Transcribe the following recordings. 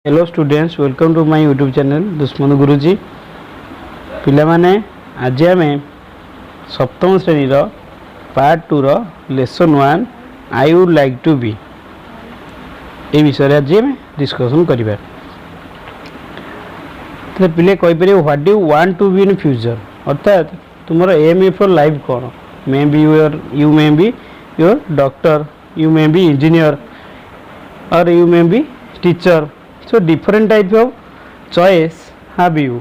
Hello students, welcome to my YouTube channel Dushman Guruji. पिला माने आज आम सप्तम श्रेणी part 2 lesson 1 I would like to be a विषय आज आम डिस्कसन करिबा। तो पिले कहि परिबे what do you want to be in future, अर्थात तुमर एम ए फॉर लाइफ कौन। May be you may be your doctor, you may be engineer और you may be teacher. So different type of choice have you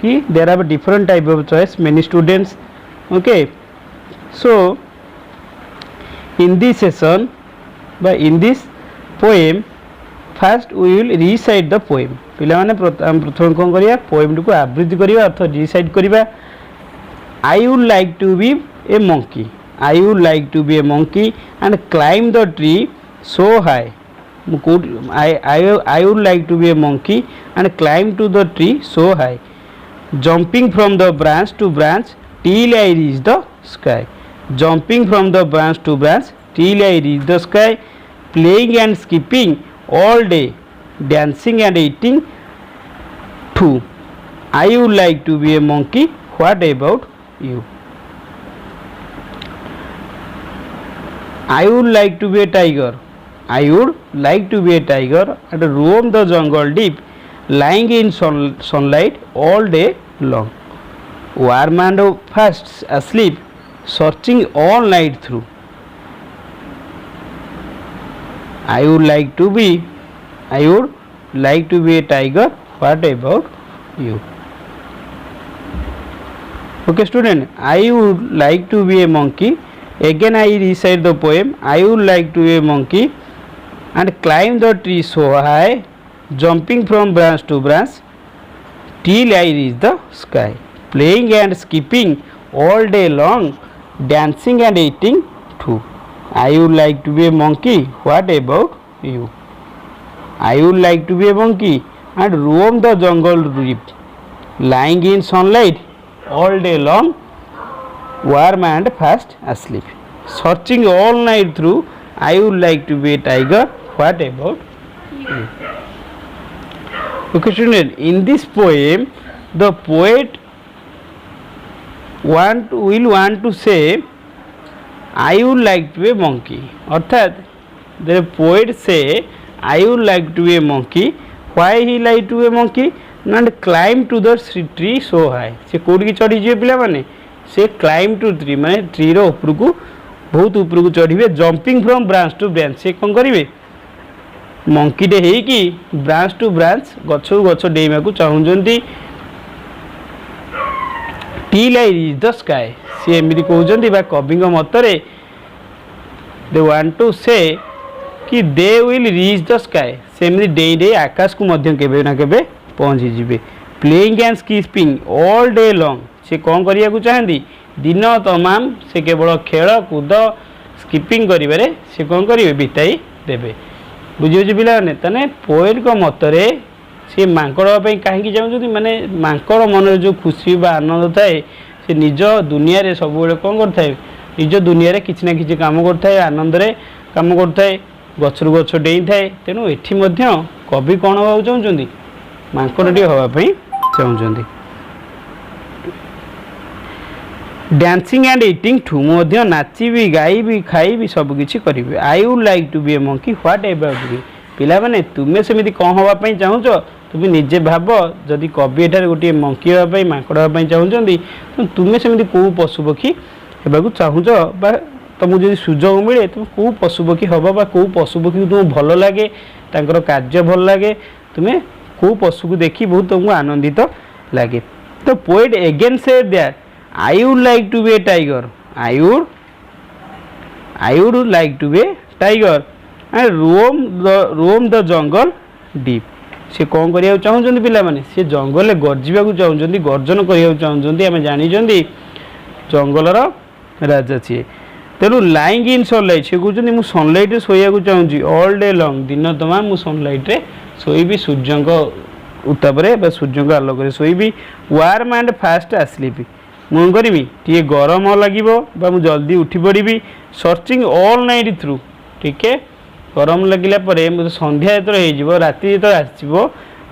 ki there are different type of choice many students. Okay, so in this session by in this poem first we will recite the poem. पिला माने प्रथम कौन करिया poem को आवृत्ति करिया अर्थात recite करिया. I would like to be a monkey. I would like to be a monkey and climb the tree so high. I would like to be a monkey and climb to the tree so high, jumping from the branch to branch till I reach the sky. Jumping from the branch to branch till I reach the sky, playing and skipping all day, dancing and eating too. I would like to be a monkey. What about you? I would like to be a tiger. I would like to be a tiger and roam the jungle deep, lying in sunlight all day long, warm and fast asleep, searching all night through. I would like to be a tiger. What about you? Okay student, I would like to be a monkey. Again I recite the poem. I would like to be a monkey and climb the tree so high, jumping from branch to branch till I reach the sky, playing and skipping all day long, dancing and eating too. I would like to be a monkey. What about you? I would like to be a monkey and roam the jungle deep, lying in sunlight all day long, warm and fast asleep, searching all night through. I would like to be a tiger. What about you? Okay student, in this poem the poet will want to say I would like to be a monkey. अर्थात the poet say I would like to be a monkey. Why he like to be a monkey? And climb to the tree so high. से code की चढ़ी जे पिला माने से climb to tree माने tree रो ऊपर को बहुत ऊपर को चढ़िबे. jumping from branch to branch से कौन करिवे मंकीटे हेकी ब्रांच टू ब्रांच गछ गछ डेइमा को चाहुंजंती. Till I reach the sky से एमिति कहउजंती बा कविंग मतरे दे वांट टू से कि they will reach the sky से एमिति डेइ डेइ आकाश को मध्य केबे ना केबे पहुंची जिबे. Playing and skipping all day long से कौन करिया को चाहंती दिन तमाम से केवल खेल कूद स्किपिंग करिबारे से कौन करिवे बिताई देबे. बुझे पिलाने तने पोएट को मतरे से मांकड़ कहीं चाहते माने मांकड़ मन जो खुशी बा आनंद थाए से निज दुनिया रे सब कौन करता निज दुनिया रे किछि ना किछि काम करता है, आनंद रे काम करता है, गछरु गछ डेई थाए. तेणु एठी मध्य कवि कौन हवा चाहते मांकड़टी हवाई चाहते. डांसिंग एंड इटिंग ठू मध्य नाचिबी गाइबी खाइबी सबकिछि करिबे. I would like to be a monkey. What about you? पिला माने तुमे सेमिति कौन हवा पई चाहुछ तुमे निजे भाब. जदि कवि एठार गोटे मंकी हवा पई मांकड़ हवा पई चाहुछंती तो तुमे सेमिति को पशु पक्षी हेबाकू चाहुछ बा तुमको जदि सुजोग मिले तुम को पशु पक्षी हबा बा को पशु पक्षी तुमको भल लागे तांकर कार्य भल लागे तुमे को पशु को देखि बहुत तुमको आनंदित लागे. तो poet again said that I would like to be a tiger. I would like to be a tiger and roam the jungle deep. से कौन करिया चाहुचंदी पिला माने से जंगल ले गर्जिबा को चाहुचंदी, गर्जन करिया चाहुचंदी. आमे जानि जंदी जंगल रो राजा छे. तेनु लाइंग इन सनलाइट से कहउचंदी मु सनलाइट रे सोया को चाहुची ऑल डे लॉन्ग दिन तमाम मु सनलाइट रे सोईबी सूर्यंको उतापरे बा सूर्यंको आलोक रे सोईबी. वार्म एंड फास्ट asleep मुझे करी टे गरम लगे जल्दी उठी पड़ी. सर्चिंग ऑल नाइट थ्रू ठीक है गरम लगिला परे मुझे संध्या जो राति जो आसो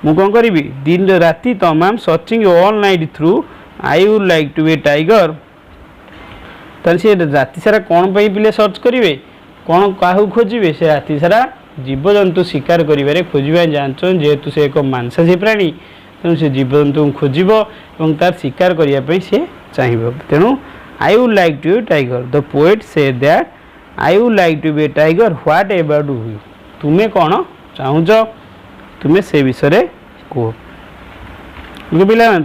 मु कौन करी दिन राति तमाम searching all night through I would like to be tiger ताल से राति सारा कौन पिले सर्च करेंगे कौन क्या खोजे से राति सारा जीवजंतु शिकार कर खोजा जानते जेहेतु से एक मांसाशी प्राणी तेणु से जीवजंतु खोज और तार शिकार करने से चाहिए तेणु I would like to be tiger the poet say that I would like to be tiger what about you तुम्हें कौन चाहूच तुम्हें से विषय कह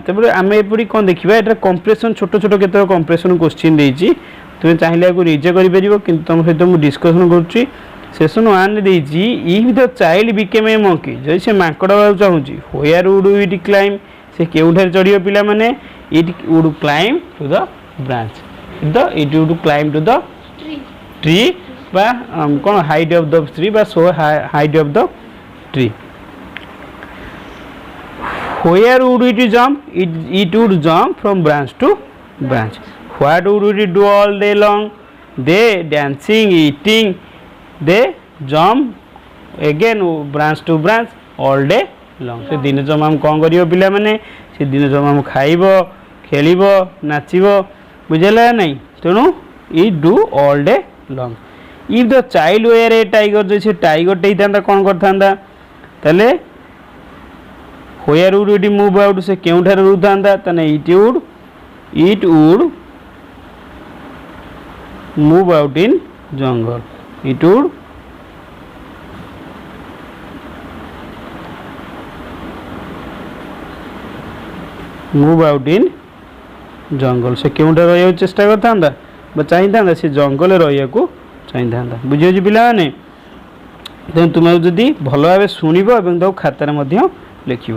पे आम एपरी कौन देखा ये कंप्रेसन छोट छोट केत कंप्रेसन क्वेश्चन देती तुम्हें चाहिए को रिजे कर तुम सहित मुझे डिस्कसन करुँची सेसन वन देती if the child became a monkey जदि से माकड़ हाँ चाहूँगी व्हेयर वुड इट क्लाइम से केउठार चढ़ पिला माने it would climb to the branch it would climb to the tree बा कौन हाइट ऑफ द ट्री बा so height of the tree where would it jump it would jump from branch to branch what would it do all day long they dancing eating they jump again branch to branch all day long से दिन जमाम कौन कर पिला माने से दिन जमाम खाइब खेल नाचब बुझेगा नहीं तेणु it do all day long if the child were a tiger जो से टाइगर टे था कौन करता ताले where would it move out से केउठार रुथा it would move out in jungle it would move out in jungle से क्योंठा रहा चेष्टा करता चाहिए से जंगल रहा चाहिए बुझे पाने तेनाली तुम्हें जदि भल भाव शुणव खातार लिख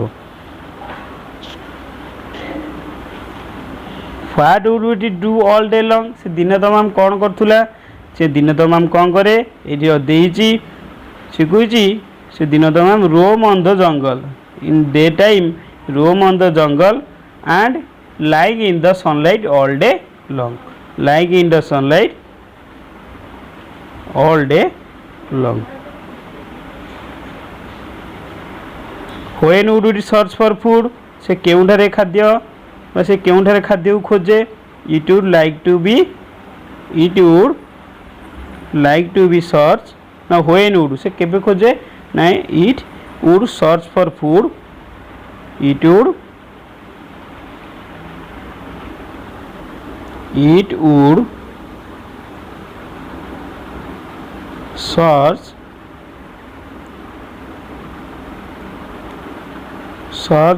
what would it do all day long से दिन तमाम कौन करूला से दिन तमाम कौन करे ये देती शिखुची से दिन तमाम roam on the jungle in day time roam on the jungle and lying in the sunlight all day long lying in the sunlight all day long when would it search for food से केउठारे खाद्य से केउठारे खाद्य खोजे it would like to be search ना when would से केबे खोजे ना it would search for food it would search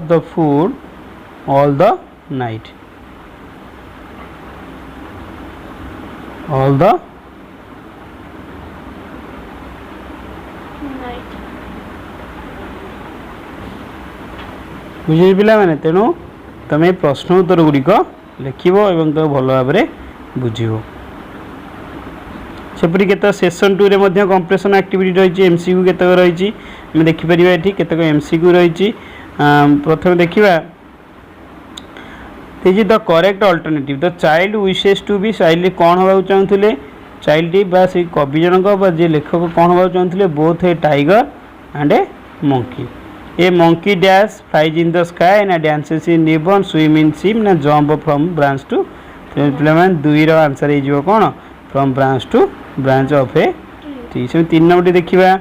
the food all the night बुझे पिला माने तेणु तमे प्रश्न उत्तर गुड़िक लिखब और तो भल भाव बुझो सेपरी केत सेसन 2 रे कंप्रेसन एक्टिविटी रही एमसीक्यू केतक रही आम देखिपर ये केतक एमसीक्यू रही प्रथम देखा this is the correct alternative the child wishes to be child कौन हवा चाहूले चाइल्ड बा से कवि जनक जे लेखक कौन हवा चाहूले both a tiger and a monkey a monkey dash flies in the sky ना dances in ribbon swim in sea ना जंप फ्रॉम ब्रांच टू पे दुई आंसर हो कौन from branch to branch of a tree से 3 number देखा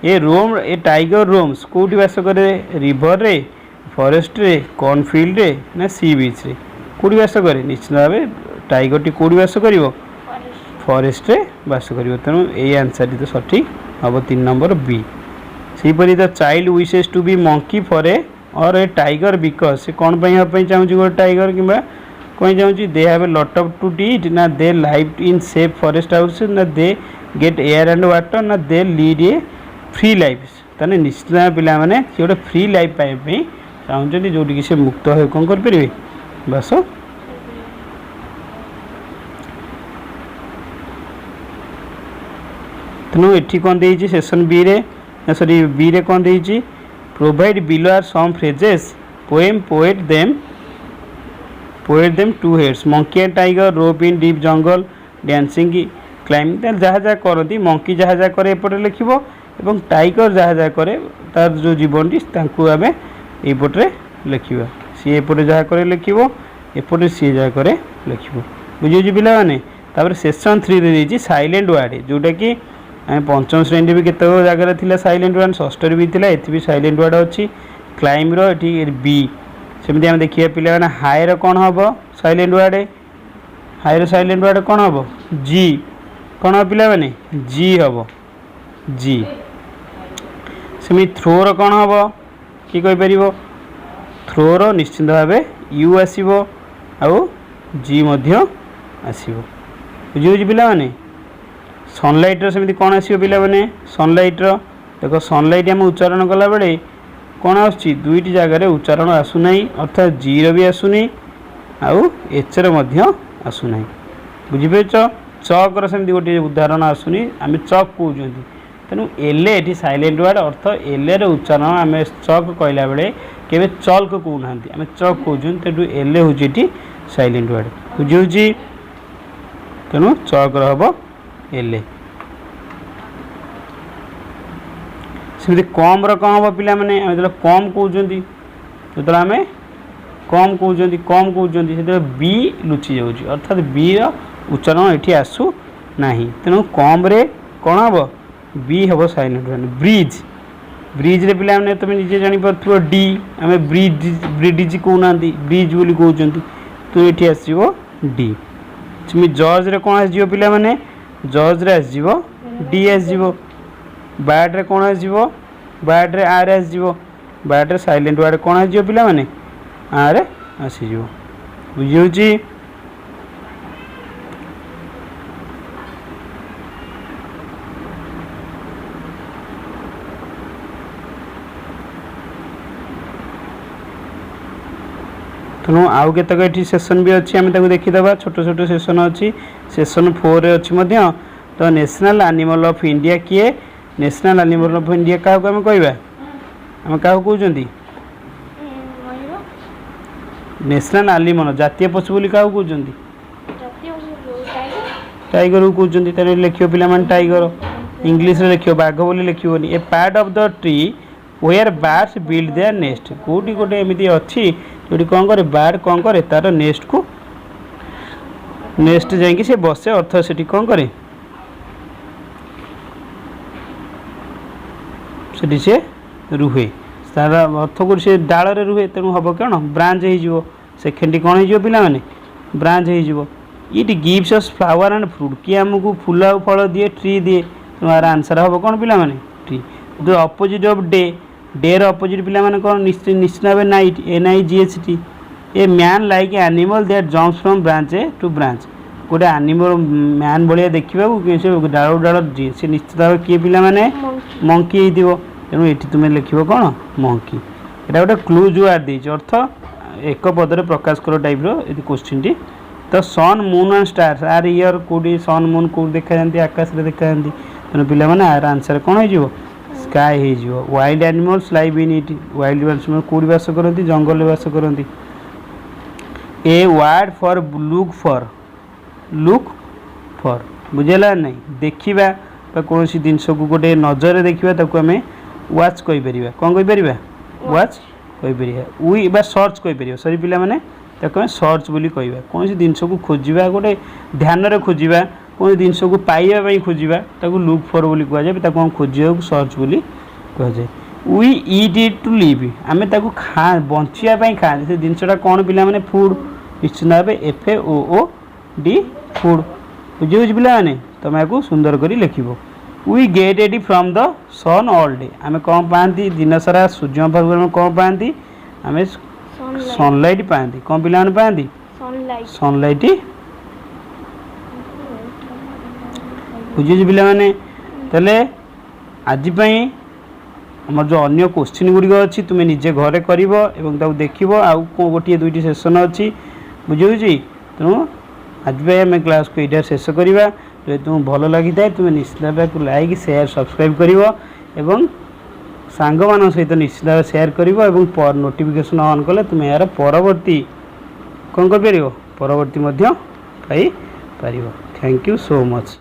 ए रोम ए tiger roams कौटी बास करे रिवर रे फॉरेस्ट रे कॉर्नफील्ड रे ना सी बीच रे कौटी बास करे निश्चित भाव टाइगर टी कौटी बास कर फॉरेस्ट रे बास कर तेणु ये आंसर तो सठिक हम 3 नंबर बी सेपरी the child wishes to be monkey for a और ए टाइगर बिकज से कौन चाहूँगी गोटे टाइगर कि कहीं चाहूँगी they have a lot of to eat ना they live in safe forest house ना they get air and water ना they lead a free life ताने निश्चित भाव पिला माने से गोटे फ्री लाइफ पाइबा चाहते जोटि से मुक्त हो कौन करें बस तेणु ये कौन देती सेसन बी रे सॉरी बी रे कौन देती provide below are some phrases poem poet them to heads monkey and tiger rope in deep jungle dancing climbing तार जहाँ जहाँ करती मंकी जहाँ जहाँ करे एपटे लिखिबो एवं टाइगर जहाँ जहाँ करे तार जो जीवनटी तांकु आमे एपटे लिखिबा सी एपटे जहाँ करे लिखिबो एपटे सी जहाँ करे लिखिबो बुझियो पिला माने तापर सेक्शन 3 रे देछि साइलेंट वर्ड जोटा कि आम पंचम श्रेणी भी केत जगह थिला साइलेंट वर्ड षष्ठ भी थिला एथि भी साइलेंट वर्ड अछि क्लाइम रो एठी बी सेमति हम देखिए पिला माने हाई रो कोन हबो साइलेंट वर्ड हाई रो साइलेंट वर्ड कोन हबो जी कोन हो पिला माने जी हबो जी सेमि थ्रो रो कोन हबो कि कहि परिबो थ्रो रो निश्चित भाबे यू आसीबो आउ जी मध्य आसीबो बुझियो पिला माने सनलाइट रो सेमति कोन आसीबो पिला माने सनलाइट रो देखो सनलाइट हम उच्चारण कला बेले कौन आसुची दुईटी जगह उच्चारण आसुना अर्थात जी री आसुनी आउ एच रो आसुना बुझिपार चक रमती गोटे उदाहरण आसुनी आम चक कहते तेणु एल ये साइलेंट वर्ड अर्थ एल रो उच्चारण आम चक कहला बेले केवे चल्क कहूना आम चक कहूँ तेणु एल हूँ साइलेंट वर्ड बुझी तेणु चक हम एल सेमती कम रम हम पिला माने जो कम कहते जो आम कम कहते से बी लुचि जाऊँगी अर्थात बी उच्चारण ये आसू ना तेणु कम रे कौन हम बी हम साइलेंट वर्ड ब्रिज ब्रिज रे पिला माने तुम निजे जानी पारथुव डी आम ब्रिज ब्रिडिज कहूना ब्रिज बोली कहते तो ये आसो डी जज रे कौन आसो पिला माने जज रे आसो डी आसो बैड रे कौन आसो बैड रे आर आसो बैड रे साइलेंट वर्ड कौन आसो पिला माने आर आसीजो बुझी तेणु आउ केतक ये सेसन भी अच्छी आम देखीदे छोट छोट सेसन अच्छी सेसन 4 रे अच्छी तो नेशनल एनिमल ऑफ इंडिया किए नेशनल एनिमल ऑफ इंडिया क्या आम कहवा आम क्या कहते नेशनल एनिमल जातीय पशु बोली क्या कहते टाइगर को कहते लिखियो पिला माने टाइगर इंग्लिश रे लिखियो बाघ बोली लिखियोनी a part of the tree where birds build their nest कोटी गोटे एमती अच्छी जो कौन करे बार्ड कौन करे तार नेस्ट को नेस्ट जाकि से बसे अर्थ से कौन करे से रुहे तार अर्थ को सी डाल रे रुहे तेणु हम कौन ब्रांच हो सेकेंड कौन हो पिला माने ब्रांच हो it gives us flower and fruit कि आमको फूल और फल दिए ट्री दिए तेणु यार आंसर हम कौन पिला माने tree the opposite of day day रो अपोजिट पिला माने कौन निश्चित भाव night NIGHT a man like animal that jumps from branch to branch गोटे एनिमल मैन भाया देखा डाल डाल जी से निश्चित भाव किए पिला माने मंकी हो तेणु ये तुम्हें लिख कौन मंकी यहाँ गोटे क्लूज वार्ड दे अर्थ एक पदर प्रकाश कर टाइप क्वेश्चन टी तो sun moon and stars are here कौटी सन मून कौट देखा जाती आकाश में देखा जाती तेणु पिला माने आर आंसर कौन हो स्काई हो wild animals live in it wild animals कौटी बास करती जंगल में बास करती a word for look for बुझेगा नहीं देखा कौन सी जिनस को गोटे नजर देखा आम वाच कहीपर कौन कहीपर वाच कहीपर वी बा सर्च कहीपर सरी पिला माने सर्च बोली कहवा कौन सी जिनस को खोजा गोटे ध्यान रे खोजा कौन जिनस को पाइबा खोजा लुक फॉर बोली कहुए खोजा सर्च बोली कहुए we eat it to live आम खा बचापी खाते से जिनसा कौन पिला माने फूड निश्चित भाव FOOD फूड बुझे पिला माने तुम आपको सुंदर कर लिख we get heat from the sun all day आम कौन पाती दिन सारा सूर्य पाखु कौन पाती आम सनलाइट पाती कौन पिला पाती सनलाइट बुझे पिला माने तेले आज आम जो अन्य क्वेश्चन गुड़िक अच्छी तुम्हें निजे घरे कर देख आउ गोटे दुईटी सेसन अच्छी बुझे तेणु आज आम क्लास को ये शेष करवा जो तुम भल लगी था तुम्हें निश्चित भाव लाइक शेयर सब्सक्राइब कर सांग मान सहित निश्चित भाव शेयर कर नोटिफिकेशन ऑन कले तुम यार परवर्ती कौन कर परवर्ती पाई पार। Thank you so much.